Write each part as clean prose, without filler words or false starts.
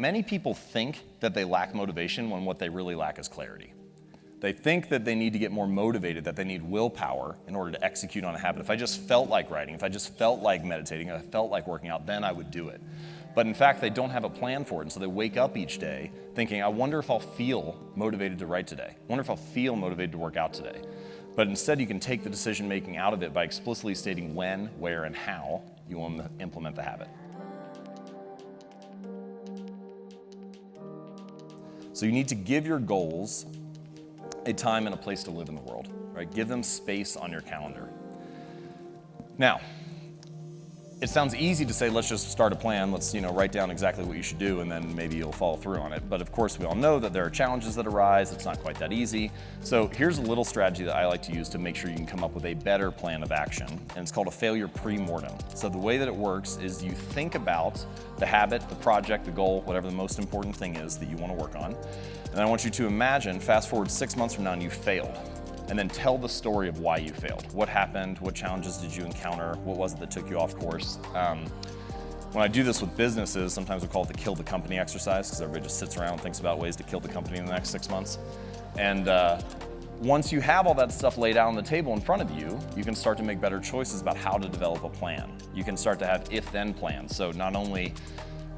many people think that they lack motivation when what they really lack is clarity. They think that they need to get more motivated, that they need willpower in order to execute on a habit. If I just felt like writing, if I just felt like meditating, if I felt like working out, then I would do it. But in fact, they don't have a plan for it, and so they wake up each day thinking, I wonder if I'll feel motivated to write today. I wonder if I'll feel motivated to work out today. But instead, you can take the decision-making out of it by explicitly stating when, where, and how you want to implement the habit. So you need to give your goals a time and a place to live in the world, right? Give them space on your calendar. Now, it sounds easy to say, let's just start a plan, let's write down exactly what you should do, and then maybe you'll follow through on it. But of course, we all know that there are challenges that arise. It's not quite that easy. So here's a little strategy that I like to use to make sure you can come up with a better plan of action, and it's called a failure pre-mortem. So the way that it works is you think about the habit, the project, the goal, whatever the most important thing is that you want to work on, and I want you to imagine, fast forward 6 months from now, and you failed. And then tell the story of why you failed. What happened? What challenges did you encounter? What was it that took you off course? When I do this with businesses, sometimes we call it the kill the company exercise, because everybody just sits around and thinks about ways to kill the company in the next 6 months. And once you have all that stuff laid out on the table in front of you, you can start to make better choices about how to develop a plan. You can start to have if-then plans. So not only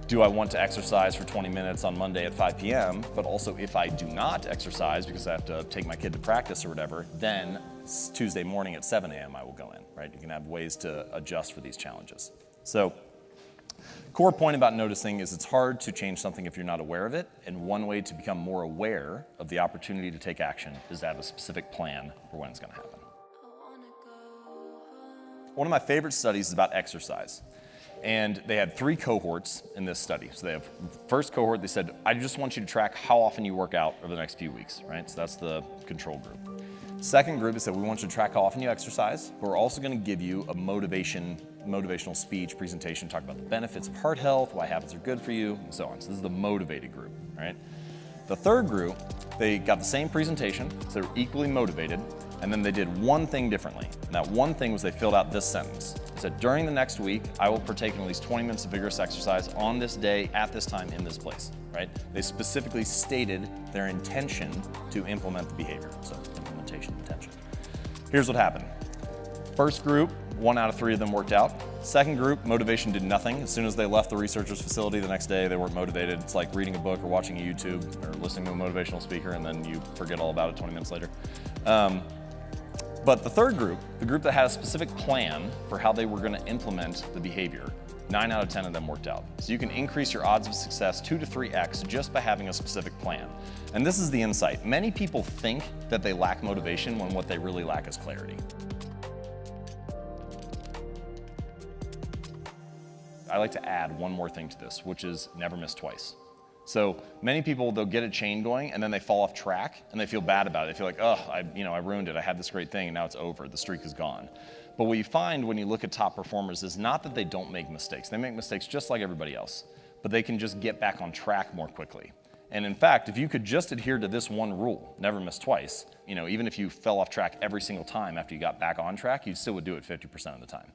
do I want to exercise for 20 minutes on Monday at 5 p.m., but also if I do not exercise because I have to take my kid to practice or whatever, then Tuesday morning at 7 a.m. I will go in, right? You can have ways to adjust for these challenges. So, core point about noticing is it's hard to change something if you're not aware of it, and one way to become more aware of the opportunity to take action is to have a specific plan for when it's going to happen. One of my favorite studies is about exercise. And they had 3 cohorts in this study. So they have first cohort, they said, I just want you to track how often you work out over the next few weeks, right? So that's the control group. Second group, they said, we want you to track how often you exercise, but we're also gonna give you a motivational speech presentation, talk about the benefits of heart health, why habits are good for you, and so on. So this is the motivated group, right? The third group, they got the same presentation, so they were equally motivated, and then they did one thing differently. And that one thing was they filled out this sentence. They said, during the next week, I will partake in at least 20 minutes of vigorous exercise on this day, at this time, in this place, right? They specifically stated their intention to implement the behavior. So implementation intention. Here's what happened. First group, 1 out of 3 of them worked out. Second group, motivation did nothing. As soon as they left the researcher's facility the next day, they weren't motivated. It's like reading a book or watching a YouTube or listening to a motivational speaker, and then you forget all about it 20 minutes later. But the third group, the group that had a specific plan for how they were going to implement the behavior, 9 out of 10 of them worked out. So you can increase your odds of success 2 to 3x just by having a specific plan. And this is the insight. Many people think that they lack motivation when what they really lack is clarity. I like to add one more thing to this, which is never miss twice. So many people, they'll get a chain going and then they fall off track and they feel bad about it. They feel like, oh, I ruined it. I had this great thing and now it's over. The streak is gone. But what you find when you look at top performers is not that they don't make mistakes. They make mistakes just like everybody else, but they can just get back on track more quickly. And in fact, if you could just adhere to this one rule, never miss twice, even if you fell off track every single time after you got back on track, you still would do it 50% of the time.